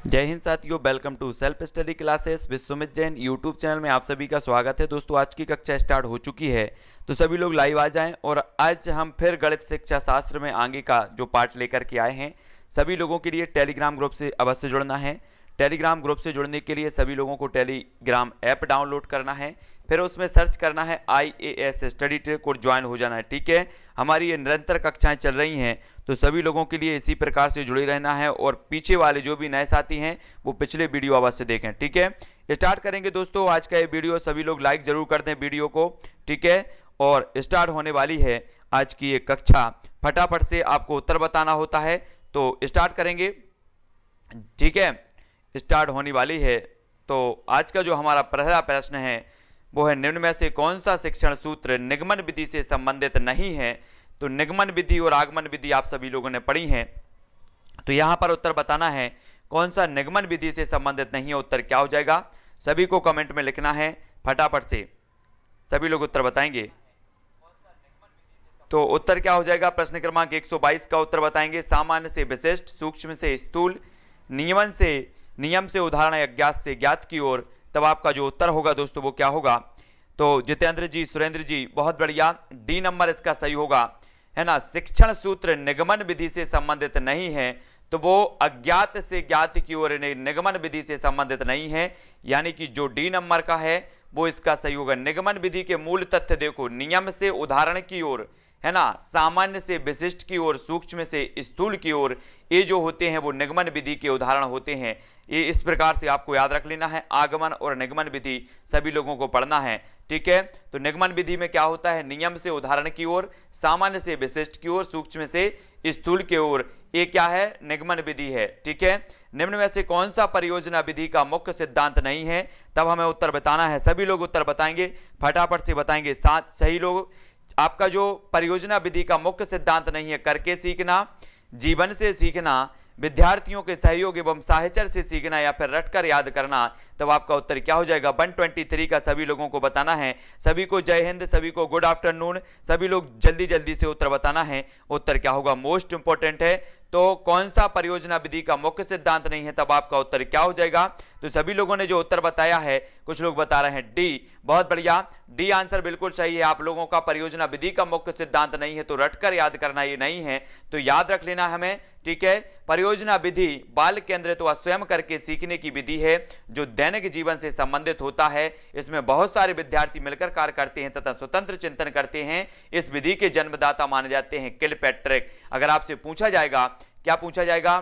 जय हिंद साथियों, welcome to self study classes with Sumit Jain YouTube channel में आप सभी का स्वागत है। दोस्तों, आज की कक्षा स्टार्ट हो चुकी है, तो सभी लोग लाइव आ जाएं। और आज हम फिर गणित शिक्षा शास्त्र में आगे का जो पार्ट लेकर के आए हैं। सभी लोगों के लिए टेलीग्राम ग्रुप से अवश्य जुड़ना है। टेलीग्राम ग्रुप से जुड़ने के लिए सभी लोगों को टेलीग्राम ऐप डाउनलोड करना है, फिर उसमें सर्च करना है IAS स्टडी ट्रैक और ज्वाइन हो जाना है। ठीक है, हमारी ये निरंतर कक्षाएं चल रही हैं, तो सभी लोगों के लिए इसी प्रकार से जुड़े रहना है। और पीछे वाले जो भी नए साथी हैं वो पिछले वीडियो अवश्य देखें। ठीक है, स्टार्ट करेंगे दोस्तों आज का ये वीडियो। सभी लोग लाइक जरूर कर दें वीडियो को। ठीक है, और स्टार्ट होने वाली है आज की ये कक्षा। फटाफट से आपको उत्तर बताना होता है, तो स्टार्ट करेंगे। ठीक है, स्टार्ट होने वाली है। तो आज का जो हमारा पहला प्रश्न है वो है, निम्न में से कौन सा शिक्षण सूत्र निगमन विधि से संबंधित नहीं है। तो निगमन विधि और आगमन विधि आप सभी लोगों ने पढ़ी है, तो यहां पर उत्तर बताना है कौन सा निगमन विधि से संबंधित नहीं है। उत्तर क्या हो जाएगा, सभी को कमेंट में लिखना है फटाफट से, सभी लोग उत्तर बताएंगे। तो उत्तर क्या हो जाएगा, प्रश्न क्रमांक 122 का उत्तर बताएंगे, सामान्य से विशिष्ट, सूक्ष्म से स्थूल, नियम से उदाहरण, अज्ञात से ज्ञात की ओर। तब आपका जो उत्तर होगा दोस्तों वो क्या होगा। तो जितेंद्र जी, सुरेंद्र जी, बहुत बढ़िया, डी नंबर इसका सही होगा, है ना। शिक्षण सूत्र निगमन विधि से संबंधित नहीं है, तो वो अज्ञात से ज्ञात की ओर निगमन विधि से संबंधित नहीं है, यानी कि जो डी नंबर का है वो इसका सही होगा। निगमन विधि के मूल तथ्य देखो, नियम से उदाहरण की ओर, है ना, सामान्य से विशिष्ट की ओर, सूक्ष्म से स्थूल की ओर, ये जो होते हैं वो निगमन विधि के उदाहरण होते हैं। ये इस प्रकार से आपको याद रख लेना है। आगमन और निगमन विधि सभी लोगों को पढ़ना है। ठीक है, तो निगमन विधि में क्या होता है, नियम से उदाहरण की ओर, सामान्य से विशिष्ट की ओर, सूक्ष्म से स्थूल की ओर, ये क्या है, निगमन विधि है। ठीक है, निम्न में से कौन सा परियोजना विधि का मुख्य सिद्धांत नहीं है। तब हमें उत्तर बताना है, सभी लोग उत्तर बताएंगे, फटाफट से बताएंगे। साथ सही लोग, आपका जो परियोजना विधि का मुख्य सिद्धांत नहीं है, करके सीखना, जीवन से सीखना, विद्यार्थियों के सहयोग एवं साहचर्य से सीखना, या फिर रटकर याद करना। तब आपका उत्तर क्या हो जाएगा, 123 का सभी लोगों को बताना है। सभी को जय हिंद, सभी को गुड आफ्टरनून, सभी लोग जल्दी जल्दी से उत्तर बताना है। उत्तर क्या होगा, मोस्ट इंपॉर्टेंट है। तो कौन सा परियोजना विधि का मुख्य सिद्धांत नहीं है, तब आपका उत्तर क्या हो जाएगा। तो सभी लोगों ने जो उत्तर बताया है, कुछ लोग बता रहे हैं डी, बहुत बढ़िया, डी आंसर बिल्कुल सही है। आप लोगों का परियोजना विधि का मुख्य सिद्धांत नहीं है, तो रटकर याद करना ये नहीं है, तो याद रख लेना हमें। ठीक है, परियोजना विधि बाल केंद्रित व स्वयं करके सीखने की विधि है, जो दैनिक जीवन से संबंधित होता है। इसमें बहुत सारे विद्यार्थी मिलकर कार्य करते हैं तथा स्वतंत्र चिंतन करते हैं। इस विधि के जन्मदाता माने जाते हैं किलपैट्रिक। अगर आपसे पूछा जाएगा, क्या पूछा जाएगा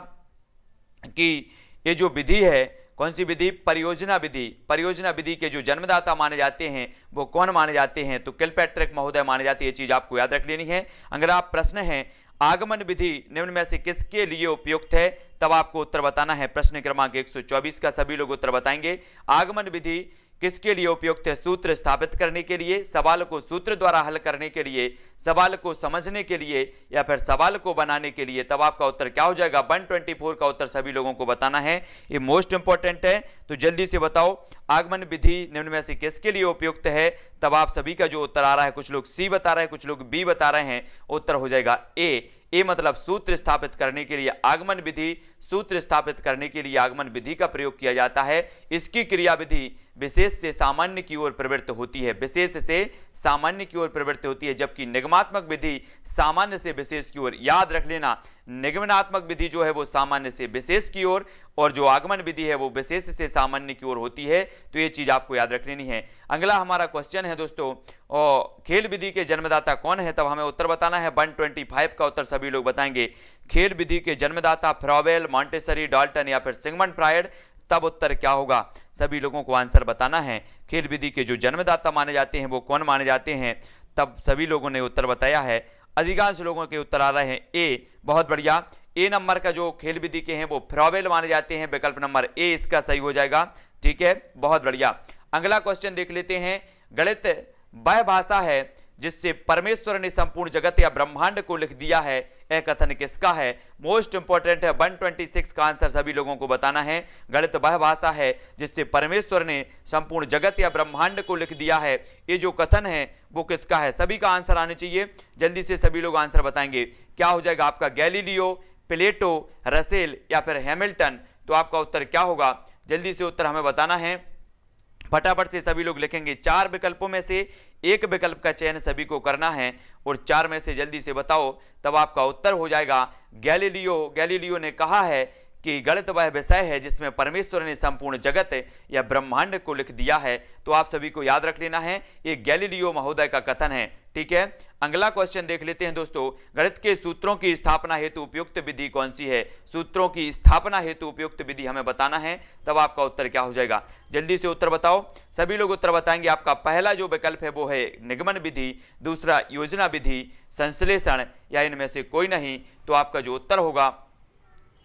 कि ये जो विधि है, कौन सी विधि, परियोजना विधि, परियोजना विधि के जो जन्मदाता माने जाते हैं वो कौन माने जाते हैं, तो किलपैट्रिक महोदय माने जाते हैं। ये चीज आपको याद रख लेनी है। अगला प्रश्न है, आगमन विधि निम्न में से किसके लिए उपयुक्त है। तब आपको उत्तर बताना है। प्रश्न क्रमांक 124 का सभी लोग उत्तर बताएंगे। आगमन विधि किसके लिए उपयुक्त है, सूत्र स्थापित करने के लिए, सवाल को सूत्र द्वारा हल करने के लिए, सवाल को समझने के लिए, या फिर सवाल को बनाने के लिए। तब आपका उत्तर क्या हो जाएगा, 124 का उत्तर सभी लोगों को बताना है। ये मोस्ट इंपॉर्टेंट है, तो जल्दी से बताओ आगमन विधि निम्न में से किसके लिए उपयुक्त है। तब आप सभी का जो उत्तर आ रहा है, कुछ लोग सी बता रहे हैं, कुछ लोग बी बता रहे हैं, उत्तर हो जाएगा ए। ए मतलब सूत्र स्थापित करने के लिए आगमन विधि, सूत्र स्थापित करने के लिए आगमन विधि का प्रयोग किया जाता है। इसकी क्रिया विधि विशेष से सामान्य की ओर प्रवृत्त होती है, विशेष से सामान्य की ओर प्रवृत्त होती है, जबकि निगमनात्मक विधि सामान्य से विशेष की ओर। याद रख लेना, निगमनात्मक विधि जो है वो सामान्य से विशेष की ओर, और जो आगमन विधि है वो विशेष से सामान्य की ओर होती है। तो ये चीज आपको याद रख लेनी है। अगला हमारा क्वेश्चन है दोस्तों, और खेल विधि के जन्मदाता कौन है। तब हमें उत्तर बताना है। 125 का उत्तर सभी लोग बताएंगे। खेल विधि के जन्मदाता फ्रॉबेल, मॉन्टेसरी, डाल्टन या फिर सिगमंड फ्रायड। तब उत्तर क्या होगा, सभी लोगों को आंसर बताना है। खेल विधि के जो जन्मदाता माने जाते हैं वो कौन माने जाते हैं। तब सभी लोगों ने उत्तर बताया है। अधिकांश लोगों के उत्तर आ रहे हैं ए, बहुत बढ़िया। ए नंबर का जो खेल विधि के हैं वो फ्रॉबेल माने जाते हैं, विकल्प नंबर ए इसका सही हो जाएगा। ठीक है, बहुत बढ़िया। अगला क्वेश्चन देख लेते हैं। गणित वह भाषा है जिससे परमेश्वर ने संपूर्ण जगत या ब्रह्मांड को लिख दिया है, यह कथन किसका है। मोस्ट इंपॉर्टेंट है, 126 का आंसर सभी लोगों को बताना है। गणित वह भाषा है जिससे परमेश्वर ने संपूर्ण जगत या ब्रह्मांड को लिख दिया है, ये जो कथन है वो किसका है। सभी का आंसर आने चाहिए, जल्दी से सभी लोग आंसर बताएंगे। क्या हो जाएगा आपका, गैलीलियो, प्लेटो, रसेल या फिर हैमिल्टन। तो आपका उत्तर क्या होगा, जल्दी से उत्तर हमें बताना है। फटाफट से सभी लोग लिखेंगे। 4 विकल्पों में से एक विकल्प का चयन सभी को करना है और 4 में से जल्दी से बताओ, तब आपका उत्तर हो जाएगा गैलीलियो ने कहा है कि गणित वह विषय है जिसमें परमेश्वर ने संपूर्ण जगत या ब्रह्मांड को लिख दिया है। तो आप सभी को याद रख लेना है, ये गैलीलियो महोदय का कथन है। ठीक है, अगला क्वेश्चन देख लेते हैं दोस्तों। गणित के सूत्रों की स्थापना हेतु उपयुक्त विधि कौन सी है? सूत्रों की स्थापना हेतु उपयुक्त विधि हमें बताना है, तब आपका उत्तर क्या हो जाएगा, जल्दी से उत्तर बताओ। सभी लोग उत्तर बताएंगे। आपका पहला जो विकल्प है वो है निगमन विधि, दूसरा योजना विधि, संश्लेषण या इनमें से कोई नहीं। तो आपका जो उत्तर होगा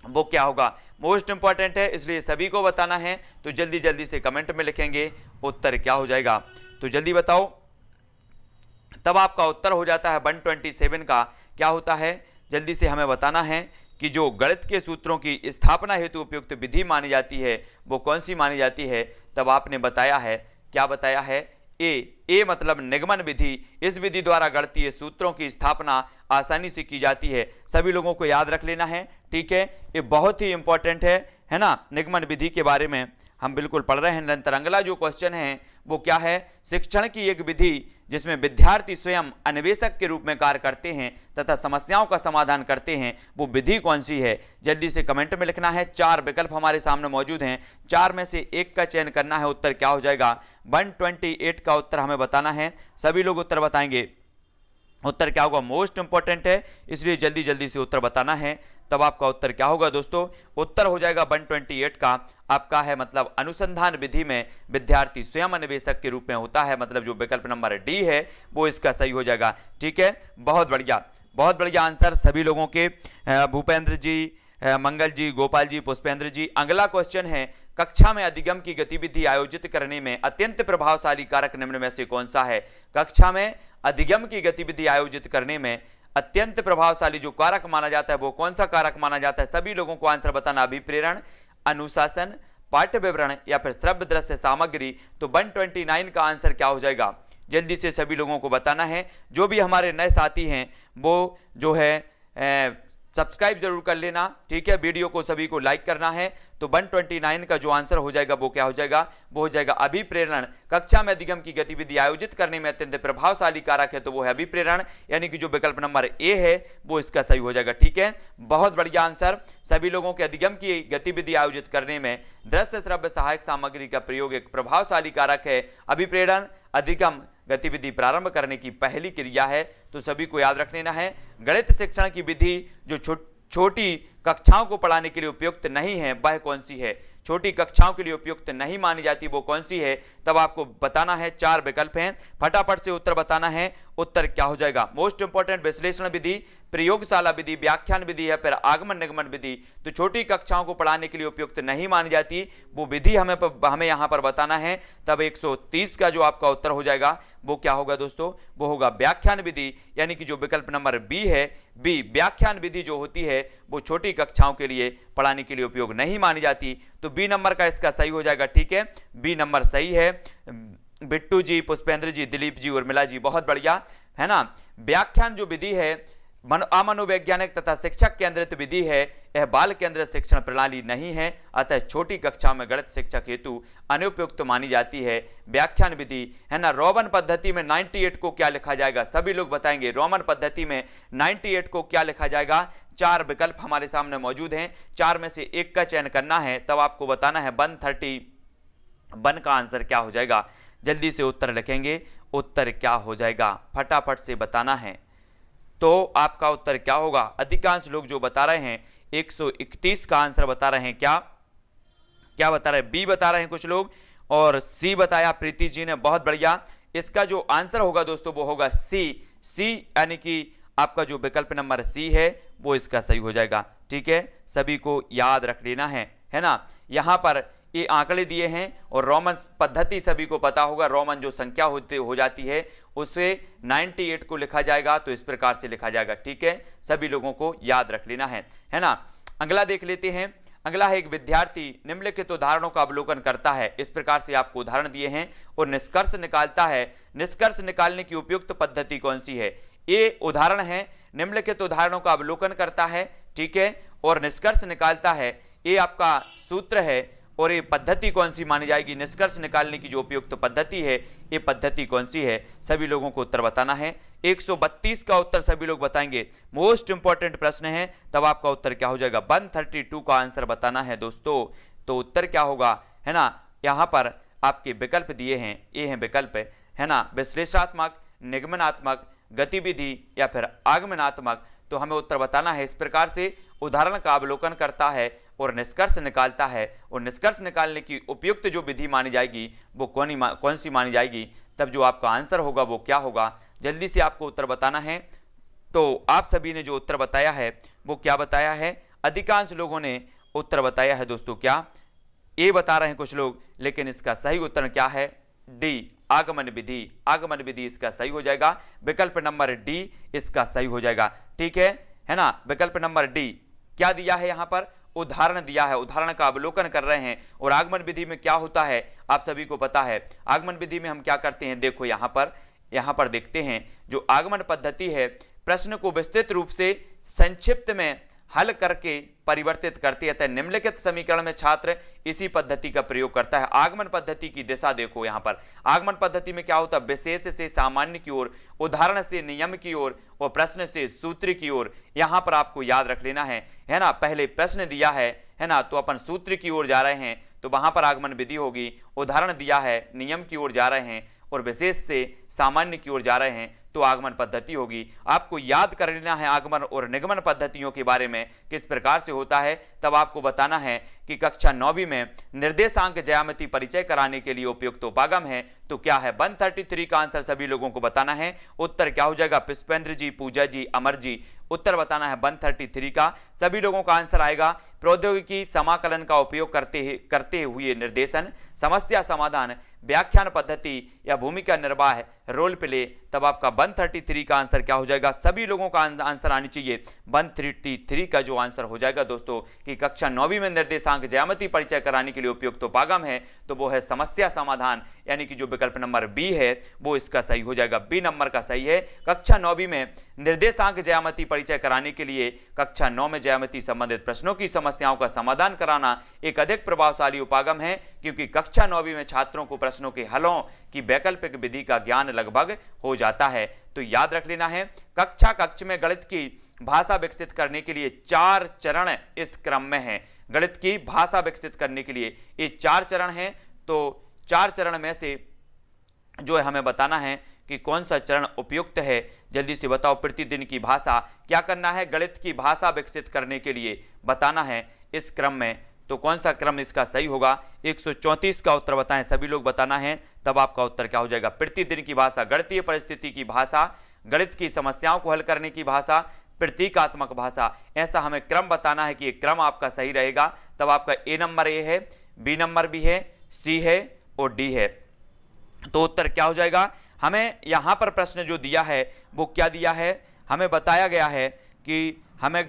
वो क्या होगा, मोस्ट इंपॉर्टेंट है, इसलिए सभी को बताना है। तो जल्दी जल्दी से कमेंट में लिखेंगे उत्तर क्या हो जाएगा, तो जल्दी बताओ। तब आपका उत्तर हो जाता है 127 का क्या होता है, जल्दी से हमें बताना है कि जो गणित के सूत्रों की स्थापना हेतु उपयुक्त विधि मानी जाती है वो कौन सी मानी जाती है। तब आपने बताया है, क्या बताया है, ए मतलब निगमन विधि। इस विधि द्वारा गणितीय सूत्रों की स्थापना आसानी से की जाती है। सभी लोगों को याद रख लेना है। ठीक है, ये बहुत ही इंपॉर्टेंट है ना। निगमन विधि के बारे में हम बिल्कुल पढ़ रहे हैं निरंतर। अगला जो क्वेश्चन है वो क्या है, शिक्षण की एक विधि जिसमें विद्यार्थी स्वयं अन्वेषक के रूप में कार्य करते हैं तथा समस्याओं का समाधान करते हैं, वो विधि कौन सी है, जल्दी से कमेंट में लिखना है। 4 विकल्प हमारे सामने मौजूद हैं, 4 में से एक का चयन करना है। उत्तर क्या हो जाएगा, 128 का उत्तर हमें बताना है। सभी लोग उत्तर बताएंगे, उत्तर क्या होगा, मोस्ट इंपॉर्टेंट है, इसलिए जल्दी जल्दी से उत्तर बताना है। तब आपका उत्तर क्या होगा दोस्तों, उत्तर हो जाएगा 128 का आपका है मतलब अनुसंधान विधि में विद्यार्थी स्वयं अन्वेषक के रूप में होता है, मतलब जो विकल्प नंबर डी है वो इसका सही हो जाएगा। ठीक है, बहुत बढ़िया आंसर सभी लोगों के, भूपेंद्र जी, मंगल जी, गोपाल जी, पुष्पेंद्र जी। अगला क्वेश्चन है, कक्षा में अधिगम की गतिविधि आयोजित करने में अत्यंत प्रभावशाली कारक निम्न में से कौन सा है। कक्षा में अधिगम की गतिविधि आयोजित करने में अत्यंत प्रभावशाली जो कारक माना जाता है वो कौन सा कारक माना जाता है। सभी लोगों को आंसर बताना, अभिप्रेरण, अनुशासन, पाठ्य विवरण या फिर श्रव्य दृश्य सामग्री। तो 129 का आंसर क्या हो जाएगा, जल्दी से सभी लोगों को बताना है। जो भी हमारे नए साथी हैं वो जो है सब्सक्राइब जरूर कर लेना। ठीक है, वीडियो को सभी को लाइक करना है। तो 129 का जो आंसर हो जाएगा वो क्या हो जाएगा, वो हो जाएगा अभिप्रेरण। कक्षा में अधिगम की गतिविधि आयोजित करने में अत्यंत प्रभावशाली कारक है तो वो है अभिप्रेरण, यानी कि जो विकल्प नंबर ए है वो इसका सही हो जाएगा। ठीक है, बहुत बढ़िया आंसर सभी लोगों के। अधिगम की गतिविधि आयोजित करने में दृश्य श्रव्य सहायक सामग्री का प्रयोग एक प्रभावशाली कारक है। अभिप्रेरण अधिगम गतिविधि प्रारंभ करने की पहली क्रिया है, तो सभी को याद रख लेना है। गणित शिक्षण की विधि जो छोटी कक्षाओं को पढ़ाने के लिए उपयुक्त नहीं है वह कौन सी है, छोटी कक्षाओं के लिए उपयुक्त नहीं मानी जाती वो कौन सी है। तब आपको बताना है, 4 विकल्प हैं, फटाफट से उत्तर बताना है। उत्तर क्या हो जाएगा, मोस्ट इंपॉर्टेंट, विश्लेषण विधि, प्रयोगशाला विधि, व्याख्यान विधि या फिर आगमन निगमन विधि। तो छोटी कक्षाओं को पढ़ाने के लिए उपयुक्त नहीं मानी जाती वो विधि हमें यहाँ पर बताना है। तब 130 का जो आपका उत्तर हो जाएगा वो क्या होगा दोस्तों, वो होगा व्याख्यान विधि, यानी कि जो विकल्प नंबर बी है, बी व्याख्यान विधि जो होती है वो छोटी कक्षाओं के लिए पढ़ाने के लिए उपयोग नहीं मानी जाती। तो बी नंबर का इसका सही हो जाएगा। ठीक है, बी नंबर सही है। बिट्टू जी, पुष्पेंद्र जी, दिलीप जी, उर्मिला जी, बहुत बढ़िया है ना। व्याख्यान जो विधि है अमनोवैज्ञानिक तथा शिक्षक केंद्रित विधि है, यह बाल केंद्रित शिक्षण प्रणाली नहीं है, अतः छोटी कक्षा में गणित शिक्षक हेतु अनुपयुक्त मानी जाती है व्याख्यान विधि, है ना। रोमन पद्धति में 98 को क्या लिखा जाएगा, सभी लोग बताएंगे रोमन पद्धति में 98 को क्या लिखा जाएगा। 4 विकल्प हमारे सामने मौजूद हैं, 4 में से एक का चयन करना है। तब आपको बताना है 131 का आंसर क्या हो जाएगा, जल्दी से उत्तर लिखेंगे। उत्तर क्या हो जाएगा फटाफट से बताना है। तो आपका उत्तर क्या होगा, अधिकांश लोग जो बता रहे हैं 131 का आंसर बता रहे हैं। क्या बता रहे हैं, बी बता रहे हैं कुछ लोग, और सी बताया प्रीति जी ने, बहुत बढ़िया। इसका जो आंसर होगा दोस्तों वो होगा सी, यानी कि आपका जो विकल्प नंबर सी है वो इसका सही हो जाएगा। ठीक है, सभी को याद रख लेना है ना। यहां पर ये आंकड़े दिए हैं और रोमन पद्धति सभी को पता होगा, रोमन जो संख्या हो जाती है उसे 98 को लिखा जाएगा, तो इस प्रकार से लिखा जाएगा। ठीक है, सभी लोगों को याद रख लेना है ना। अगला देख लेते हैं। अगला है, एक विद्यार्थी निम्नलिखित उदाहरणों का अवलोकन करता है, इस प्रकार से आपको उदाहरण दिए हैं और निष्कर्ष निकालता है। निष्कर्ष निकालने की उपयुक्त पद्धति कौन सी है। ये उदाहरण है, निम्नलिखित उदाहरणों का अवलोकन करता है, ठीक है, और निष्कर्ष निकालता है। ये आपका सूत्र है और ये पद्धति कौन सी मानी जाएगी, निष्कर्ष निकालने की जो उपयुक्त पद्धति है ये पद्धति कौन सी है, सभी लोगों को उत्तर बताना है। 132 का उत्तर सभी लोग बताएंगे, मोस्ट इंपॉर्टेंट प्रश्न है। तब आपका उत्तर क्या हो जाएगा, 132 का आंसर बताना है दोस्तों। तो उत्तर क्या होगा, है ना, यहाँ पर आपके विकल्प दिए हैं, ये हैं विकल्प, है ना, विश्लेषणात्मक, निगमनात्मक, गतिविधि या फिर आगमनात्मक। तो हमें उत्तर बताना है। इस प्रकार से उदाहरण का अवलोकन करता है और निष्कर्ष निकालता है, और निष्कर्ष निकालने की उपयुक्त जो विधि मानी जाएगी वो कौन सी मानी जाएगी, तब जो आपका आंसर होगा वो क्या होगा, जल्दी से आपको उत्तर बताना है। तो आप सभी ने जो उत्तर बताया है वो क्या बताया है, अधिकांश लोगों ने उत्तर बताया है दोस्तों, क्या ए बता रहे हैं कुछ लोग, लेकिन इसका सही उत्तर क्या है, डी, आगमन विधि। आगमन विधि इसका सही हो जाएगा, विकल्प नंबर डी इसका सही हो जाएगा। ठीक है ना, विकल्प नंबर डी क्या दिया है, यहाँ पर उदाहरण दिया है, उदाहरण का अवलोकन कर रहे हैं। और आगमन विधि में क्या होता है आप सभी को पता है, आगमन विधि में हम क्या करते हैं, देखो यहाँ पर देखते हैं, जो आगमन पद्धति है प्रश्न को विस्तृत रूप से संक्षिप्त में हल करके परिवर्तित करती है। निम्नलिखित समीकरण में छात्र इसी पद्धति का प्रयोग करता है। आगमन पद्धति की दिशा देखो, यहाँ पर आगमन पद्धति में क्या होता है, विशेष से सामान्य की ओर, उदाहरण से नियम की ओर और प्रश्न से सूत्र की ओर। यहाँ पर आपको याद रख लेना है ना, पहले प्रश्न दिया है ना, तो अपन सूत्र की ओर जा रहे हैं तो वहां पर आगमन विधि होगी, उदाहरण दिया है नियम की ओर जा रहे हैं और विशेष से सामान्य की ओर जा रहे हैं तो आगमन पद्धति होगी। आपको याद कर लेना है आगमन और निगमन पद्धतियों के बारे में किस प्रकार से होता है। तब आपको बताना है कि कक्षा 9वीं में निर्देशांक ज्यामिति परिचय कराने के लिए उपयुक्त उपागम है तो क्या है, 133 का आंसर सभी लोगों को बताना है। उत्तर क्या हो जाएगा, पुष्पेंद्र जी, पूजा जी, अमर जी, उत्तर बताना है 133 का। सभी लोगों का आंसर आएगा प्रौद्योगिकी समाकलन का उपयोग करते हुए निर्देशन, समस्या समाधान, व्याख्यान पद्धति या भूमिका निर्वाह, रोल प्ले। तब आपका 133 का आंसर क्या हो जाएगा, सभी लोगों का आंसर आनी चाहिए 133 का जो आंसर हो जाएगा दोस्तों कि कक्षा 9वीं में निर्देशांक ज्यामिति परिचय कराने के लिए उपयुक्त उपागम है तो वो है समस्या समाधान, यानी कि जो विकल्प नंबर बी है वो इसका सही हो जाएगा, बी नंबर का सही है। कक्षा 9वीं में निर्देशांक ज्यामिति परिचय कराने के लिए कक्षा 9 में ज्यामिति संबंधित प्रश्नों की समस्याओं का समाधान कराना एक अधिक प्रभावशाली उपागम है, क्योंकि कक्षा 9वीं में छात्रों को प्रश्नों के हलों की वैकल्पिक विधि का ज्ञान लगभग हो जाता है। तो याद रख लेना है, कक्ष में गणित की भाषा विकसित करने के लिए 4 चरण इस क्रम में हैं। गणित की भाषा विकसित करने के लिए ये 4 चरण हैं, तो 4 चरण में से जो है हमें बताना है कि कौन सा चरण उपयुक्त है। जल्दी से बताओ, प्रतिदिन की भाषा क्या करना है, गणित की भाषा विकसित करने के लिए बताना है इस क्रम में, तो कौन सा क्रम इसका सही होगा। 134 का उत्तर बताएं, सभी लोग बताना है। तब आपका उत्तर क्या हो जाएगा, प्रतिदिन की भाषा, गणितीय परिस्थिति की भाषा, गणित की समस्याओं को हल करने की भाषा, प्रतीकात्मक भाषा। ऐसा हमें क्रम बताना है कि ये क्रम आपका सही रहेगा। तब आपका ए नंबर ए है, बी नंबर बी है, सी है और डी है। तो उत्तर क्या हो जाएगा, हमें यहां पर प्रश्न जो दिया है वो क्या दिया है, हमें बताया गया है कि हमें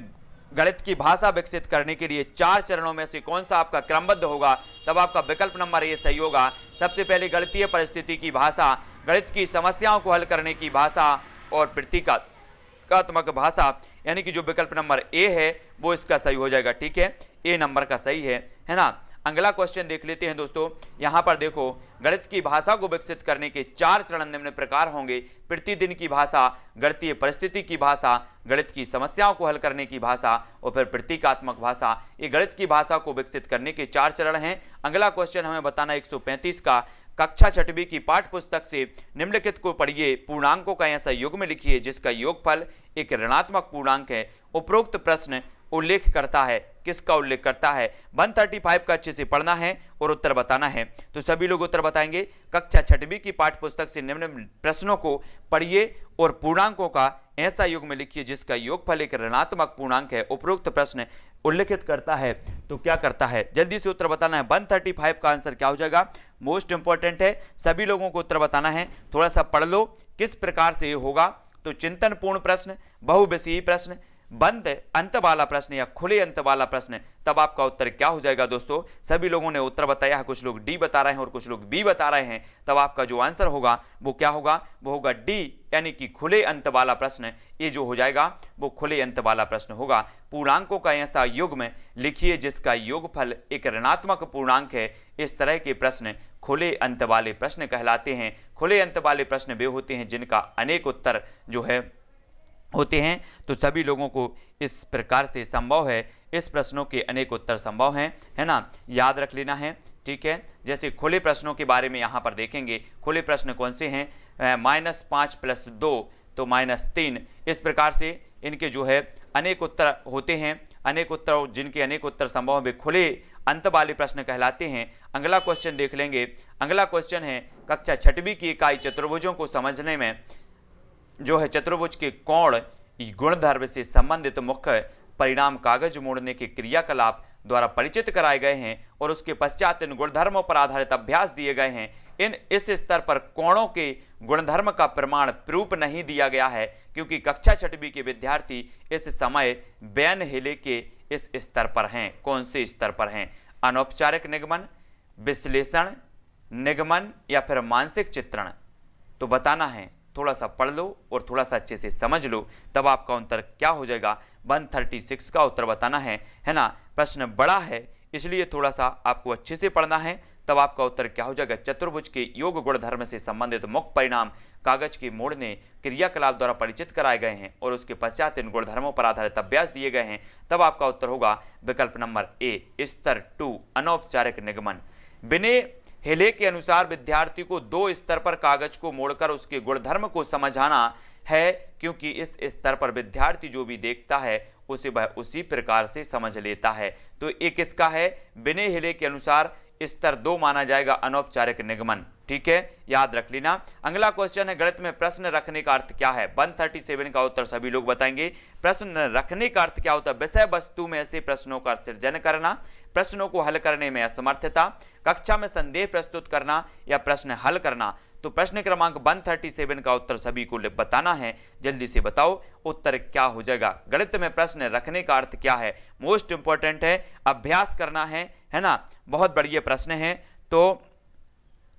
गणित की भाषा विकसित करने के लिए 4 चरणों में से कौन सा आपका क्रमबद्ध होगा। तब आपका विकल्प नंबर ए सही होगा। सबसे पहले गणितीय परिस्थिति की भाषा, गणित की समस्याओं को हल करने की भाषा और प्रतीकात्मक भाषा, यानी कि जो विकल्प नंबर ए है वो इसका सही हो जाएगा। ठीक है, ए नंबर का सही है ना। अगला क्वेश्चन देख लेते हैं दोस्तों। यहां पर देखो, गणित की भाषा को विकसित करने के 4 चरण निम्न प्रकार होंगे, प्रतिदिन की भाषा, गणितीय परिस्थिति की भाषा, गणित की समस्याओं को हल करने की भाषा और फिर प्रतीकात्मक भाषा। ये गणित की भाषा को विकसित करने के 4 चरण हैं। अगला क्वेश्चन हमें बताना 135 का, कक्षा 6वीं की पाठ्य पुस्तक से निम्नलिखित को पढ़िए, पूर्णांकों का ऐसा युग्म लिखिए जिसका योगफल एक ऋणात्मक पूर्णांक है। उपरोक्त प्रश्न उल्लेख करता है, किसका उल्लेख करता है। 135 का अच्छे से पढ़ना है और उत्तर बताना है। तो सभी लोग उत्तर बताएंगे, कक्षा 6वीं की पाठ्य पुस्तक से निम्न प्रश्नों को पढ़िए और पूर्णांकों का ऐसा युग्म लिखिए जिसका योगफल एक ऋणात्मक पूर्णांक है। उपरोक्त प्रश्न उल्लेखित करता है तो क्या करता है, जल्दी से उत्तर बताना है। 135 का आंसर क्या हो जाएगा, मोस्ट इंपॉर्टेंट है, सभी लोगों को उत्तर बताना है। थोड़ा सा पढ़ लो किस प्रकार से ये होगा। तो चिंतनपूर्ण प्रश्न, बहुविषयी प्रश्न, बंद अंत वाला प्रश्न या खुले अंत वाला प्रश्न, तब आपका उत्तर क्या हो जाएगा दोस्तों। सभी लोगों ने उत्तर बताया है, कुछ लोग डी बता रहे हैं और कुछ लोग बी बता रहे हैं। तब आपका जो आंसर होगा वो क्या होगा, वो होगा डी, यानी कि खुले अंत वाला प्रश्न। ये जो हो जाएगा वो खुले अंत वाला प्रश्न होगा। पूर्णांकों का ऐसा युग्म लिखिए जिसका योगफल एक ऋणात्मक पूर्णांक है। इस तरह के प्रश्न खुले अंत वाले प्रश्न कहलाते हैं। खुले अंत वाले प्रश्न वे होते हैं जिनका अनेक उत्तर जो है होते हैं। तो सभी लोगों को इस प्रकार से संभव है, इस प्रश्नों के अनेक उत्तर संभव हैं, है ना, याद रख लेना है। ठीक है, जैसे खुले प्रश्नों के बारे में यहाँ पर देखेंगे, खुले प्रश्न कौन से हैं, -5 + 2 तो -3। इस प्रकार से इनके जो है अनेक उत्तर होते हैं। अनेक उत्तर, जिनके अनेक उत्तर संभव वे खुले अंत वाले प्रश्न कहलाते हैं। अगला क्वेश्चन देख लेंगे। अगला क्वेश्चन है कक्षा 6वीं की इकाई चतुर्भुजों को समझने में जो है चतुर्भुज के कोण गुणधर्म से संबंधित मुख्य परिणाम कागज मोड़ने के क्रियाकलाप द्वारा परिचित कराए गए हैं और उसके पश्चात इन गुणधर्मों पर आधारित अभ्यास दिए गए हैं। इस स्तर पर कोणों के गुणधर्म का प्रमाण प्रूफ नहीं दिया गया है क्योंकि कक्षा 6वीं के विद्यार्थी इस समय बैन हेले के इस स्तर पर हैं। कौन से स्तर पर हैं, अनौपचारिक निगमन, विश्लेषण निगमन या फिर मानसिक चित्रण। तो बताना है, थोड़ा सा पढ़ लो और थोड़ा सा अच्छे से समझ लो, तब आपका उत्तर क्या हो जाएगा। 136 का उत्तर बताना है ना। प्रश्न बड़ा है इसलिए थोड़ा सा आपको अच्छे से पढ़ना है, तब आपका उत्तर क्या हो जाएगा। चतुर्भुज के योग गुणधर्म से संबंधित मुख्य परिणाम कागज के मोड़ने क्रियाकलाप द्वारा परिचित कराए गए हैं और उसके पश्चात इन गुणधर्मों पर आधारित अभ्यास दिए गए हैं। तब आपका उत्तर होगा विकल्प नंबर ए, स्तर 2 अनौपचारिक निगमन। विनय हेले के अनुसार विद्यार्थी को 2 स्तर पर कागज को मोड़कर उसके गुणधर्म को समझाना है क्योंकि इस स्तर पर विद्यार्थी जो भी देखता है उसे वह उसी प्रकार से समझ लेता है। तो एक इसका है, विनय हेले के अनुसार स्तर 2 माना जाएगा अनौपचारिक निगमन। ठीक है, याद रख लेना। अगला क्वेश्चन है गणित में प्रश्न रखने का अर्थ क्या है। 137 का उत्तर सभी लोग बताएंगे। प्रश्न रखने का अर्थ क्या होता है, विषय वस्तु में ऐसे प्रश्नों का सृजन करना, प्रश्नों को हल करने में असमर्थता, कक्षा में संदेह प्रस्तुत करना या प्रश्न हल करना। तो प्रश्न क्रमांक 137 का उत्तर सभी को बताना है। जल्दी से बताओ उत्तर क्या हो जाएगा। गणित में प्रश्न रखने का अर्थ क्या है, मोस्ट इंपॉर्टेंट है, अभ्यास करना है ना। बहुत बढ़िया प्रश्न है। तो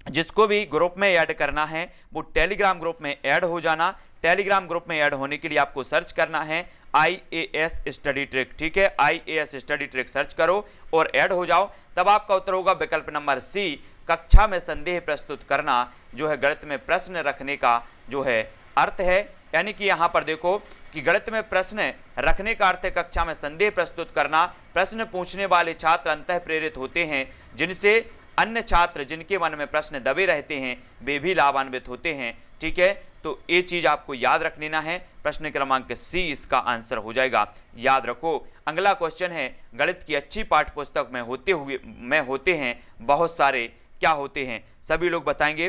जिसको भी ग्रुप में ऐड करना है वो टेलीग्राम ग्रुप में ऐड हो जाना। टेलीग्राम ग्रुप में ऐड होने के लिए आपको सर्च करना है IAS स्टडी ट्रिक। ठीक है, IAS स्टडी ट्रिक सर्च करो और ऐड हो जाओ। तब आपका उत्तर होगा विकल्प नंबर सी, कक्षा में संदेह प्रस्तुत करना जो है गणित में प्रश्न रखने का जो है अर्थ है। यानी कि यहाँ पर देखो कि गणित में प्रश्न रखने का अर्थ है कक्षा में संदेह प्रस्तुत करना। प्रश्न पूछने वाले छात्र अंतः प्रेरित होते हैं जिनसे अन्य छात्र जिनके मन में प्रश्न दबे रहते हैं वे भी लाभान्वित होते हैं। ठीक है, तो ये चीज आपको याद रख लेना है। प्रश्न क्रमांक सी इसका आंसर हो जाएगा, याद रखो। अगला क्वेश्चन है गणित की अच्छी पाठ्य पुस्तक में होते हैं बहुत सारे क्या होते हैं, सभी लोग बताएंगे।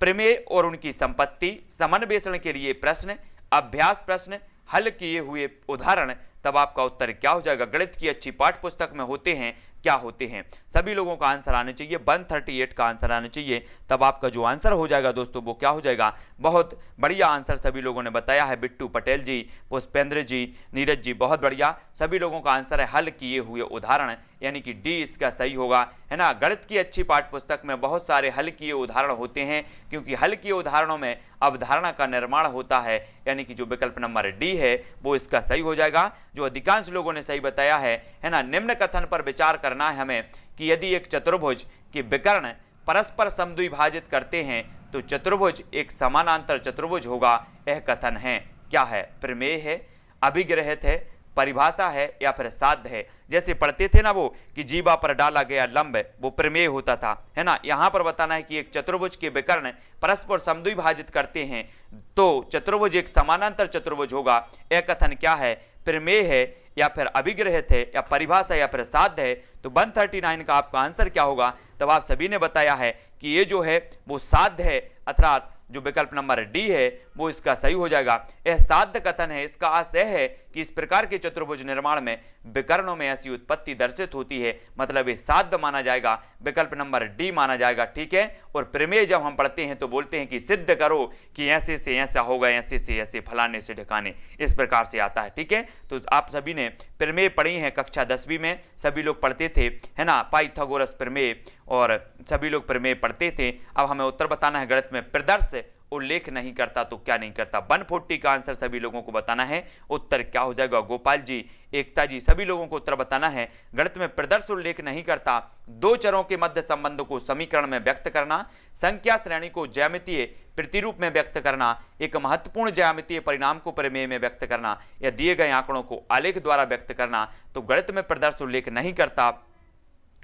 प्रमेय और उनकी संपत्ति, समन्वेषण के लिए प्रश्न, अभ्यास प्रश्न, हल किए हुए उदाहरण। तब आपका उत्तर क्या हो जाएगा। गणित की अच्छी पाठ्य पुस्तक में होते हैं क्या होते हैं, सभी लोगों का आंसर आना चाहिए। 138 का आंसर आना चाहिए। तब आपका जो आंसर हो जाएगा दोस्तों वो क्या हो जाएगा। बहुत बढ़िया आंसर सभी लोगों ने बताया है। बिट्टू पटेल जी, पुष्पेंद्र जी, नीरज जी, बहुत बढ़िया। सभी लोगों का आंसर है हल किए हुए उदाहरण, यानी कि डी इसका सही होगा, है ना। गणित की अच्छी पाठ्य पुस्तक में बहुत सारे हल किए उदाहरण होते हैं क्योंकि हल किए उदाहरणों में अवधारणा का निर्माण होता है, यानी कि जो विकल्प नंबर डी है वो इसका सही हो जाएगा, जो अधिकांश लोगों ने सही बताया है ना। निम्न कथन पर विचार करना है हमें कि यदि एक चतुर्भुज के विकर्ण परस्पर समद्विभाजित करते हैं तो चतुर्भुज एक समानांतर चतुर्भुज होगा। यह कथन है क्या है, प्रमेय है, अभिग्रहित है, परिभाषा है या फिर साध्य है। जैसे पढ़ते थे ना वो कि जीवा पर डाला गया लंब, वो प्रमेय होता था, है ना। यहाँ पर बताना है कि एक चतुर्भुज के विकर्ण परस्पर समद्विभाजित करते हैं तो चतुर्भुज एक समानांतर चतुर्भुज होगा। यह कथन क्या है, प्रमेय है या फिर अभिग्रहित है या परिभाषा या फिर साध्य है। तो 139 का आपका आंसर क्या होगा। तब आप सभी ने बताया है कि ये जो है वो साध्य है, अर्थात जो विकल्प नंबर डी है वो इसका सही हो जाएगा। यह साध्य कथन है, इसका अर्थ यह है कि इस प्रकार के चतुर्भुज निर्माण में विकर्णों में ऐसी उत्पत्ति दर्शित होती है, मतलब ये साध्य माना जाएगा, विकल्प नंबर डी माना जाएगा। ठीक है, और प्रमेय जब हम पढ़ते हैं तो बोलते हैं कि सिद्ध करो कि ऐसे से ऐसा होगा, ऐसे से ऐसे, फलाने से ढकाने, इस प्रकार से आता है। ठीक है, तो आप सभी ने प्रमेय पढ़ी है कक्षा 10वीं में, सभी लोग पढ़ते थे, है ना, पाइथागोरस प्रमेय, और सभी लोग प्रमेय पढ़ते थे। अब हमें उत्तर बताना है, गणित में प्रदर्श उल्लेख नहीं करता तो क्या नहीं करता। 140 का आंसर सभी लोगों को बताना है, उत्तर क्या हो जाएगा। गोपाल जी, एकता जी, सभी लोगों को उत्तर बताना है। गणित में प्रदर्श उल्लेख नहीं करता, दो चरों के मध्य संबंध को समीकरण में व्यक्त करना, संख्या श्रेणी को ज्यामितीय प्रतिरूप में व्यक्त करना, एक महत्वपूर्ण ज्यामितीय परिणाम को प्रमेय में व्यक्त करना, या दिए गए आंकड़ों को आलेख द्वारा व्यक्त करना। तो गणित में प्रदर्श उल्लेख नहीं करता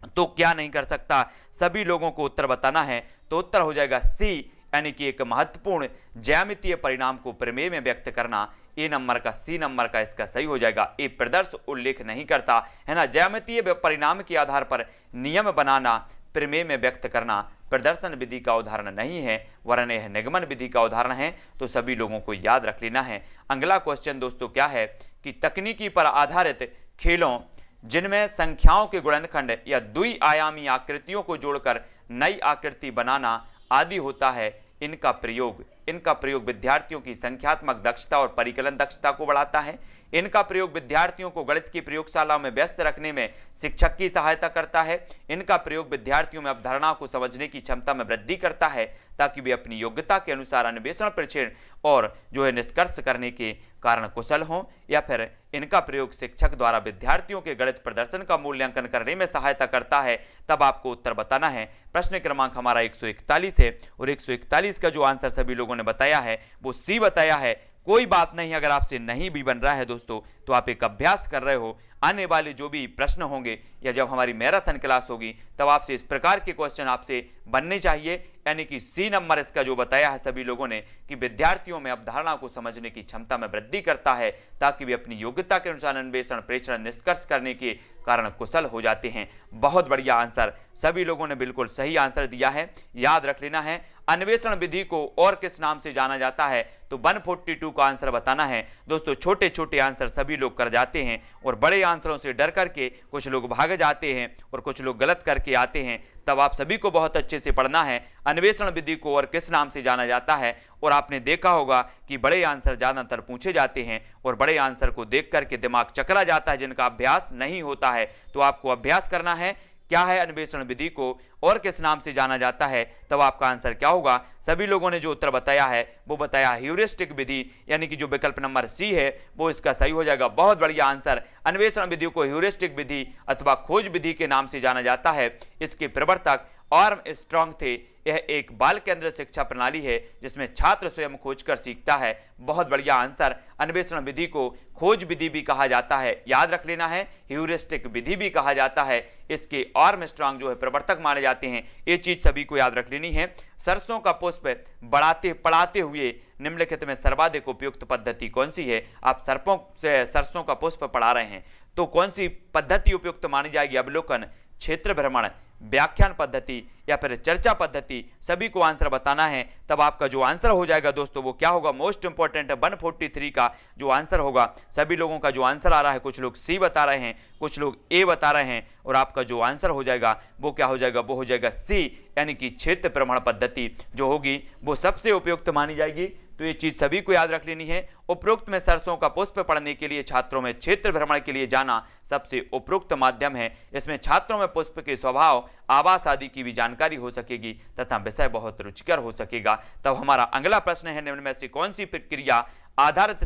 तो क्या नहीं कर सकता, सभी लोगों को उत्तर बताना है। तो उत्तर हो जाएगा सी, यानी कि एक महत्वपूर्ण ज्यामितीय परिणाम को प्रमेय में व्यक्त करना। ए नंबर का, सी नंबर का इसका सही हो जाएगा। ए प्रदर्श उल्लेख नहीं करता, है ना, ज्यामितीय परिणाम के आधार पर नियम बनाना, प्रमेय में व्यक्त करना प्रदर्शन विधि का उदाहरण नहीं है, वरन यह निगमन विधि का उदाहरण है। तो सभी लोगों को याद रख लेना है। अगला क्वेश्चन दोस्तों क्या है कि तकनीकी पर आधारित खेलों जिनमें संख्याओं के गुणनखंड या द्विआयामी आकृतियों को जोड़कर नई आकृति बनाना आदि होता है, इनका प्रयोग विद्यार्थियों की संख्यात्मक दक्षता और परिकलन दक्षता को बढ़ाता है। इनका प्रयोग विद्यार्थियों को गणित की प्रयोगशाला में व्यस्त रखने में शिक्षक की सहायता करता है। इनका प्रयोग विद्यार्थियों में अवधारणाओं को समझने की क्षमता में वृद्धि करता है, ताकि वे अपनी योग्यता के अनुसार अन्वेषण, परीक्षण और जो है निष्कर्ष करने के कारण कुशल हों। या फिर इनका प्रयोग शिक्षक द्वारा विद्यार्थियों के गणित प्रदर्शन का मूल्यांकन करने में सहायता करता है। तब आपको उत्तर बताना है। प्रश्न क्रमांक हमारा 141 है, और 141 का जो आंसर सभी लोगों ने बताया है वो सी बताया है। कोई बात नहीं, अगर आपसे नहीं भी बन रहा है दोस्तों तो आप एक अभ्यास कर रहे हो। आने वाले जो भी प्रश्न होंगे या जब हमारी मैराथन क्लास होगी तब आपसे इस प्रकार के क्वेश्चन आपसे बनने चाहिए। यानी कि सी नंबर इसका जो बताया है सभी लोगों ने कि विद्यार्थियों में अवधारणा को समझने की क्षमता में वृद्धि करता है, ताकि वे अपनी योग्यता के अनुसार अन्वेषण, प्रेक्षण, निष्कर्ष करने के कारण कुशल हो जाते हैं। बहुत बढ़िया आंसर, सभी लोगों ने बिल्कुल सही आंसर दिया है। याद रख लेना है, अन्वेषण विधि को और किस नाम से जाना जाता है, तो 142 का आंसर बताना है। दोस्तों छोटे छोटे आंसर सभी लोग कर जाते हैं, और बड़े आंसरों से डर करके कुछ लोग भाग जाते हैं और कुछ लोग गलत करके आते हैं। तब आप सभी को बहुत अच्छे से पढ़ना है, अन्वेषण विधि को और किस नाम से जाना जाता है। और आपने देखा होगा कि बड़े आंसर ज्यादातर पूछे जाते हैं, और बड़े आंसर को देख करके दिमाग चकरा जाता है जिनका अभ्यास नहीं होता है। तो आपको अभ्यास करना है, क्या है अन्वेषण विधि को और किस नाम से जाना जाता है, तब आपका आंसर क्या होगा। सभी लोगों ने जो उत्तर बताया है वो बताया ह्यूरिस्टिक विधि, यानी कि जो विकल्प नंबर सी है वो इसका सही हो जाएगा। बहुत बढ़िया आंसर। अन्वेषण विधि को ह्यूरिस्टिक विधि अथवा खोज विधि के नाम से जाना जाता है। इसके प्रवर्तक आर्मस्ट्रांग थे। यह एक बाल केंद्रित शिक्षा प्रणाली है जिसमें छात्र स्वयं खोजकर सीखता है। बहुत बढ़िया आंसर। अन्वेषण विधि को खोज विधि भी कहा जाता है, याद रख लेना है, ह्यूरिस्टिक विधि भी कहा जाता है। इसके आर्मस्ट्रांग जो है प्रवर्तक माने जाते हैं। ये चीज सभी को याद रख लेनी है। सरसों का पुष्प पढ़ाते हुए निम्नलिखित में सर्वाधिक उपयुक्त पद्धति कौन सी है। आप सरसों का पुष्प पढ़ा रहे हैं तो कौन सी पद्धति उपयुक्त मानी जाएगी। अवलोकन, क्षेत्र भ्रमण, व्याख्यान पद्धति या फिर चर्चा पद्धति, सभी को आंसर बताना है। तब आपका जो आंसर हो जाएगा दोस्तों वो क्या होगा, मोस्ट इंपॉर्टेंट है 143 का जो आंसर होगा। सभी लोगों का जो आंसर आ रहा है, कुछ लोग सी बता रहे हैं, कुछ लोग ए बता रहे हैं, और आपका जो आंसर हो जाएगा वो क्या हो जाएगा, वो हो जाएगा सी, यानी कि क्षेत्र भ्रमण पद्धति जो होगी वो सबसे उपयुक्त मानी जाएगी। तो ये चीज सभी को याद रख लेनी है। उपरोक्त में सरसों का पुष्प पढ़ने के लिए छात्रों में क्षेत्र भ्रमण के लिए जाना सबसे उपयुक्त माध्यम है। इसमें छात्रों में पुष्प के स्वभाव, आवास आदि की भी जानकारी हो सकेगी तथा विषय बहुत रुचिकर हो सकेगा। तब हमारा अगला प्रश्न है, निम्न में से कौन सी क्रिया आधारित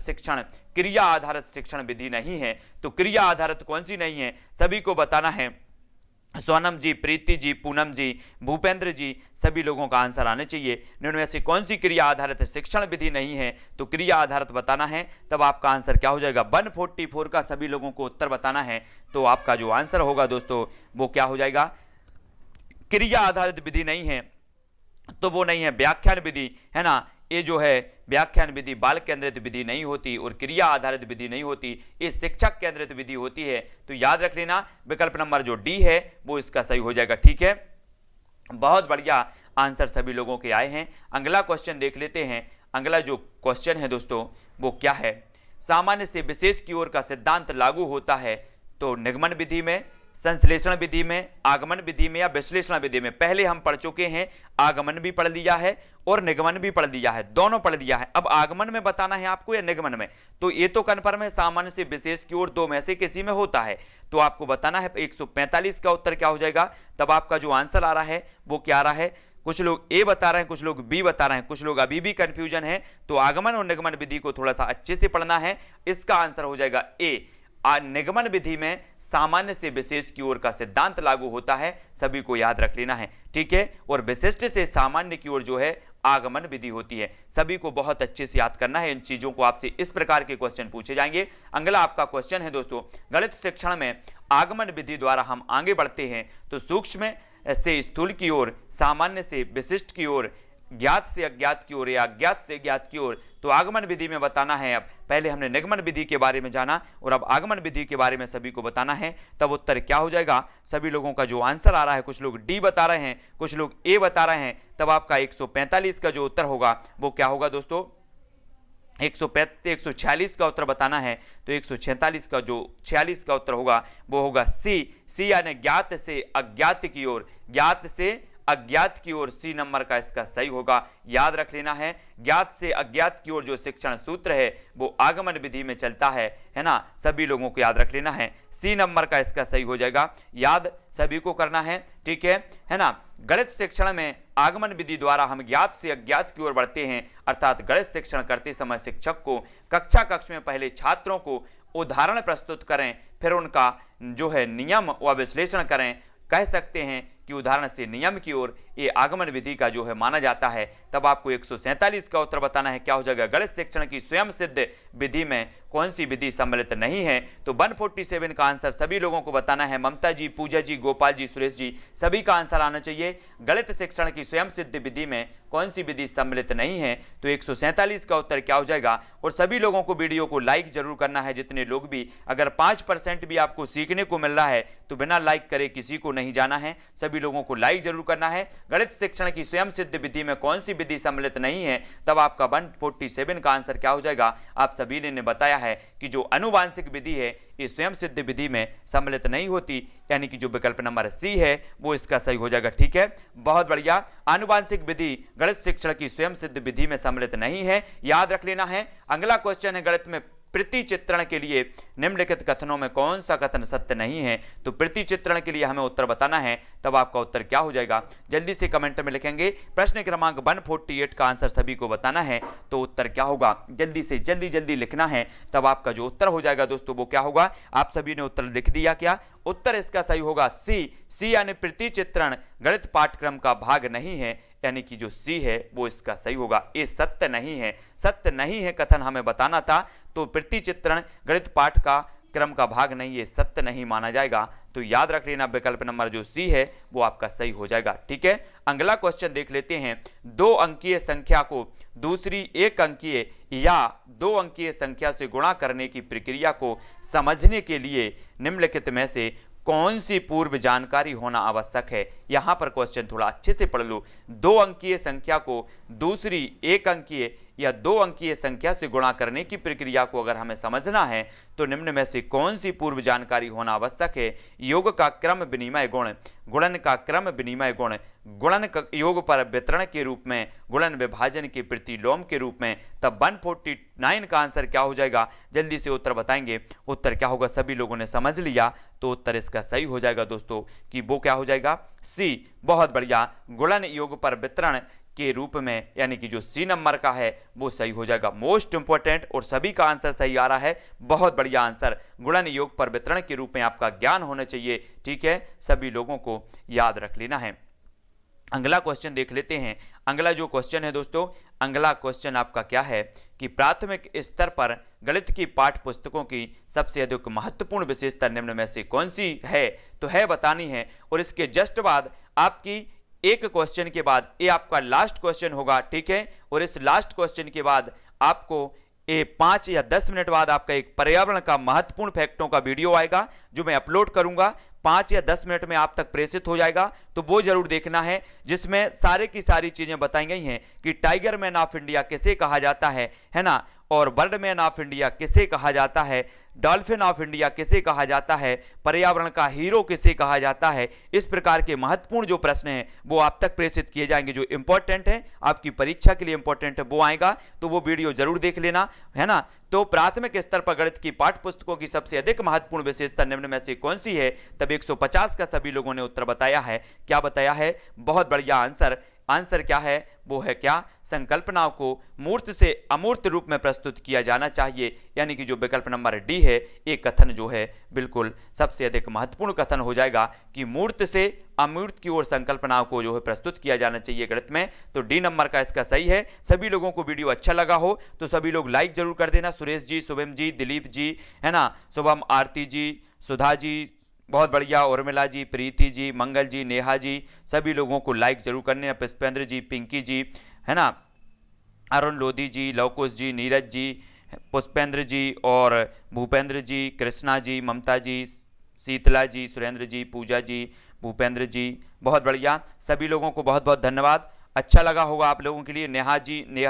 शिक्षण विधि नहीं है। तो क्रिया आधारित कौन सी नहीं है, सभी को बताना है। सोनम जी, प्रीति जी, पूनम जी, भूपेंद्र जी, सभी लोगों का आंसर आने चाहिए। निम्न में से कौन सी क्रिया आधारित शिक्षण विधि नहीं है, तो क्रिया आधारित बताना है। तब आपका आंसर क्या हो जाएगा, 144 का सभी लोगों को उत्तर बताना है। तो आपका जो आंसर होगा दोस्तों वो क्या हो जाएगा, क्रिया आधारित विधि नहीं है तो वो नहीं है व्याख्यान विधि, है ना। ये जो है व्याख्यान विधि बाल केंद्रित विधि नहीं होती और क्रिया आधारित विधि नहीं होती, ये शिक्षक केंद्रित विधि होती है। तो याद रख लेना, विकल्प नंबर जो डी है वो इसका सही हो जाएगा। ठीक है, बहुत बढ़िया। आंसर सभी लोगों के आए हैं। अगला क्वेश्चन देख लेते हैं। अगला जो क्वेश्चन है दोस्तों वो क्या है, सामान्य से विशेष की ओर का सिद्धांत लागू होता है तो निगमन विधि में, संश्लेषण विधि में, आगमन विधि में या विश्लेषण विधि में। पहले हम पढ़ चुके हैं, आगमन भी पढ़ लिया है और निगमन भी पढ़ लिया है, दोनों पढ़ लिया है। अब आगमन में बताना है आपको या निगमन में, तो ये तो कन्फर्म है सामान्य से विशेष की ओर दो में से किसी में होता है, तो आपको बताना है 145 का उत्तर क्या हो जाएगा। तब आपका जो आंसर आ रहा है वो क्या आ रहा है, कुछ लोग ए बता रहे हैं, कुछ लोग बी बता रहे हैं, कुछ लोग अभी भी कंफ्यूजन है, तो आगमन और निगमन विधि को थोड़ा सा अच्छे से पढ़ना है। इसका आंसर हो जाएगा ए। निगमन विधि में सामान्य से विशेष की ओर का सिद्धांत लागू होता है, सभी को याद रख लेना है, ठीक है। और विशिष्ट से सामान्य की ओर जो है आगमन विधि होती है, सभी को बहुत अच्छे से याद करना है। इन चीजों को आपसे इस प्रकार के क्वेश्चन पूछे जाएंगे। अगला आपका क्वेश्चन है दोस्तों, गणित शिक्षण में आगमन विधि द्वारा हम आगे बढ़ते हैं तो सूक्ष्म से स्थूल की ओर, सामान्य से विशिष्ट की ओर, ज्ञात से अज्ञात की ओर या अज्ञात से ज्ञात की ओर, तो आगमन विधि में बताना है। अब पहले हमने निगमन विधि के बारे में जाना और अब आगमन विधि के बारे में सभी को बताना है, तब उत्तर क्या हो जाएगा। सभी लोगों का जो आंसर आ रहा है, कुछ लोग डी बता रहे हैं, कुछ लोग ए बता रहे हैं, तब आपका 145 का जो उत्तर होगा वो क्या होगा दोस्तों, 146 का उत्तर बताना है, तो 146 का जो 46 का उत्तर होगा वो होगा सी यानी ज्ञात से अज्ञात की ओर, ज्ञात से अज्ञात की ओर, सी नंबर का इसका सही होगा। याद रख लेना है, ज्ञात से अज्ञात की ओर जो शिक्षण सूत्र है वो आगमन विधि में चलता है ना, सभी लोगों को याद रख लेना है, सी नंबर का इसका सही हो जाएगा। याद सभी को करना है, ठीक है ना। गणित शिक्षण में आगमन विधि द्वारा हम ज्ञात से अज्ञात की ओर बढ़ते हैं, अर्थात गणित शिक्षण करते समय शिक्षक को कक्ष में पहले छात्रों को उदाहरण प्रस्तुत करें, फिर उनका जो है नियम व विश्लेषण करें। कह सकते हैं कि उदाहरण से नियम की ओर ये आगमन विधि का जो है माना जाता है। तब आपको 147 का उत्तर बताना है, क्या हो जाएगा। गणित शिक्षण की स्वयं सिद्ध विधि में कौन सी विधि सम्मिलित नहीं है, तो 147 का आंसर सभी लोगों को बताना है। ममता जी, पूजा जी, गोपाल जी, सुरेश जी, सभी का आंसर आना चाहिए। गणित शिक्षण की स्वयं सिद्ध विधि में कौन सी विधि सम्मिलित नहीं है, तो 147 का उत्तर क्या हो जाएगा। और सभी लोगों को वीडियो को लाइक जरूर करना है, जितने लोग भी, अगर 5% भी आपको सीखने को मिल रहा है तो बिना लाइक करे किसी को नहीं जाना है, सभी लोगों को लाइक जरूर करना है। गणित शिक्षण की स्वयं सिद्ध विधि में कौन सी विधि सम्मिलित नहीं है, तब आपका 147 का आंसर क्या हो जाएगा। आप सभी ने बताया है कि जो अनुवांशिक विधि है ये स्वयं सिद्ध विधि में सम्मिलित नहीं होती, यानी कि जो विकल्प नंबर सी है वो इसका सही हो जाएगा, ठीक है। बहुत बढ़िया, आनुवांशिक विधि गणित शिक्षण की स्वयं सिद्ध विधि में सम्मिलित नहीं है, याद रख लेना है। अगला क्वेश्चन है, गणित में प्रति चित्रण के लिए निम्नलिखित कथनों में कौन सा कथन सत्य नहीं है, तो प्रति चित्रण के लिए हमें उत्तर बताना है, तब आपका उत्तर क्या हो जाएगा जल्दी से कमेंट में लिखेंगे। प्रश्न क्रमांक 148 का आंसर सभी को बताना है, तो उत्तर क्या होगा जल्दी से जल्दी लिखना है, तब आपका जो उत्तर हो जाएगा दोस्तों वो क्या होगा। आप सभी ने उत्तर लिख दिया क्या, उत्तर इसका सही होगा सी यानी प्रति चित्रण गणित पाठ्यक्रम का भाग नहीं है, यानी कि जो सी है वो इसका सही होगा। ये सत्य नहीं है, सत्य नहीं है कथन हमें बताना था, तो प्रति चित्रण गणित पाठ का क्रम का भाग नहीं, ये सत्य नहीं माना जाएगा। तो याद रख लेना, विकल्प नंबर जो सी है वो आपका सही हो जाएगा, ठीक है। अगला क्वेश्चन देख लेते हैं, 2 अंकीय संख्या को दूसरी 1 अंकीय या 2 अंकीय संख्या से गुणा करने की प्रक्रिया को समझने के लिए निम्नलिखित में से कौन सी पूर्व जानकारी होना आवश्यक है। यहां पर क्वेश्चन थोड़ा अच्छे से पढ़ लो। 2 अंकीय संख्या को दूसरी 1 अंकीय या 2 अंकीय संख्या से गुणा करने की प्रक्रिया को अगर हमें समझना है तो निम्न में से कौन सी पूर्व जानकारी होना आवश्यक है। योग का क्रम विनिमय गुण, गुणन का क्रम विनिमय गुण, गुणन योग पर वितरण के रूप में, गुणन विभाजन के प्रतिलोम के रूप में, तब 149 का आंसर क्या हो जाएगा जल्दी से उत्तर बताएंगे। उत्तर क्या होगा, सभी लोगों ने समझ लिया, तो उत्तर इसका सही हो जाएगा दोस्तों कि वो क्या हो जाएगा सी। बहुत बढ़िया, गुणन योग पर वितरण के रूप में, यानी कि जो सी नंबर का है वो सही हो जाएगा। मोस्ट इंपॉर्टेंट, और सभी का आंसर सही आ रहा है, बहुत बढ़िया आंसर। गुणन योग पर वितरण के रूप में आपका ज्ञान होना चाहिए, ठीक है, सभी लोगों को याद रख लेना है। अगला क्वेश्चन देख लेते हैं। अगला जो क्वेश्चन है दोस्तों, अगला क्वेश्चन आपका क्या है कि प्राथमिक स्तर पर गणित की पाठ्य पुस्तकों की सबसे अधिक महत्वपूर्ण विशेषता निम्न में से कौन सी है, तो है बतानी है। और इसके जस्ट बाद आपकी एक क्वेश्चन के बाद ये आपका लास्ट क्वेश्चन होगा, ठीक है। और इस लास्ट क्वेश्चन के बाद आपको 5 या 10 मिनट बाद आपका एक पर्यावरण का महत्वपूर्ण फैक्टों का वीडियो आएगा जो मैं अपलोड करूंगा। 5 या 10 मिनट में आप तक प्रेषित हो जाएगा, तो वो जरूर देखना है, जिसमें सारे की सारी चीजें बताई गई हैं कि टाइगर मैन ऑफ इंडिया किसे कहा जाता है ना, और बर्ड मैन ऑफ इंडिया किसे कहा जाता है, डॉल्फिन ऑफ इंडिया किसे कहा जाता है, पर्यावरण का हीरो किसे कहा जाता है। इस प्रकार के महत्वपूर्ण जो प्रश्न हैं वो आप तक प्रेषित किए जाएंगे, जो इंपॉर्टेंट है आपकी परीक्षा के लिए इंपॉर्टेंट है वो आएगा, तो वो वीडियो जरूर देख लेना, है ना। तो प्राथमिक स्तर पर गणित की पाठ्य पुस्तकों की सबसे अधिक महत्वपूर्ण विशेषता निम्न में से कौन सी है, तब 150 का सभी लोगों ने उत्तर बताया है। क्या बताया है? बहुत बढ़िया आंसर। आंसर क्या है? वो है क्या? संकल्पनाओं को मूर्त से अमूर्त रूप में प्रस्तुत किया जाना चाहिए, यानी कि जो विकल्प नंबर डी है ये कथन जो है बिल्कुल सबसे अधिक महत्वपूर्ण कथन हो जाएगा कि मूर्त से अमूर्त की ओर संकल्पनाओं को जो है प्रस्तुत किया जाना चाहिए गणित में, तो डी नंबर का इसका सही है। सभी लोगों को वीडियो अच्छा लगा हो तो सभी लोग लाइक जरूर कर देना। सुरेश जी, शुभम जी, दिलीप जी, है ना, शुभम, आरती जी, सुधा जी, बहुत बढ़िया, उर्मिला जी, प्रीति जी, मंगल जी, नेहा जी, सभी लोगों को लाइक जरूर करने, पुष्पेंद्र जी, पिंकी जी, है ना, अरुण लोधी जी, लवकुश जी, नीरज जी, पुष्पेंद्र जी और भूपेंद्र जी, कृष्णा जी, ममता जी, शीतला जी, सुरेंद्र जी, पूजा जी, भूपेंद्र जी, बहुत बढ़िया, सभी लोगों को बहुत बहुत धन्यवाद। अच्छा लगा होगा आप लोगों के लिए। नेहा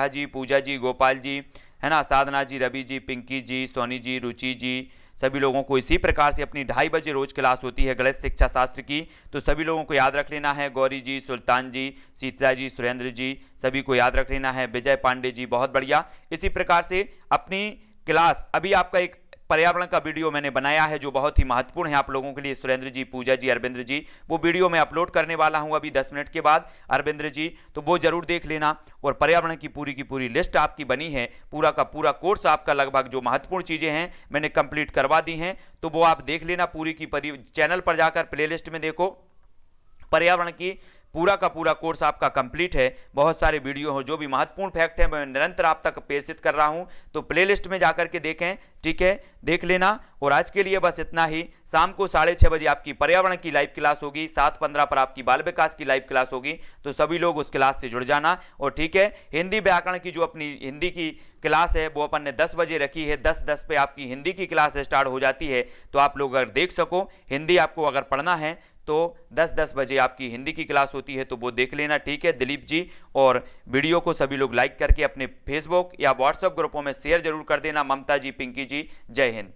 जी, पूजा जी, गोपाल जी, है ना, साधना जी, रवि जी, पिंकी जी, सोनी जी, रुचि जी, सभी लोगों को इसी प्रकार से अपनी 2:30 बजे रोज क्लास होती है गणित शिक्षा शास्त्र की, तो सभी लोगों को याद रख लेना है। गौरी जी, सुल्तान जी, शीतला जी, सुरेंद्र जी, सभी को याद रख लेना है। विजय पांडे जी, बहुत बढ़िया। इसी प्रकार से अपनी क्लास, अभी आपका एक पर्यावरण का वीडियो मैंने बनाया है जो बहुत ही महत्वपूर्ण है आप लोगों के लिए, सुरेंद्र जी, पूजा जी, अरविंद्र जी, वो वीडियो मैं अपलोड करने वाला हूं अभी 10 मिनट के बाद, अरविंद्र जी, तो वो जरूर देख लेना। और पर्यावरण की पूरी लिस्ट आपकी बनी है, पूरा का पूरा कोर्स आपका लगभग जो महत्वपूर्ण चीजें हैं मैंने कंप्लीट करवा दी हैं, तो वो आप देख लेना पूरी की चैनल पर जाकर प्लेलिस्ट में देखो, पर्यावरण की पूरा का पूरा कोर्स आपका कंप्लीट है। बहुत सारे वीडियो हो, जो भी महत्वपूर्ण फैक्ट है मैं निरंतर आप तक प्रेषित कर रहा हूं, तो प्लेलिस्ट में जाकर के देखें, ठीक है, देख लेना। और आज के लिए बस इतना ही। शाम को 6:30 बजे आपकी पर्यावरण की लाइव क्लास होगी, 7:15 पर आपकी बाल विकास की लाइव क्लास होगी, तो सभी लोग उस क्लास से जुड़ जाना। और ठीक है, हिंदी व्याकरण की जो अपनी हिंदी की क्लास है वो अपन ने 10 बजे रखी है, 10:10 पे आपकी हिंदी की क्लास स्टार्ट हो जाती है, तो आप लोग अगर देख सको, हिंदी आपको अगर पढ़ना है तो 10:10 बजे आपकी हिंदी की क्लास होती है, तो वो देख लेना, ठीक है दिलीप जी। और वीडियो को सभी लोग लाइक करके अपने फेसबुक या व्हाट्सएप ग्रुपों में शेयर जरूर कर देना। ममता जी, पिंकी जी, जय हिंद।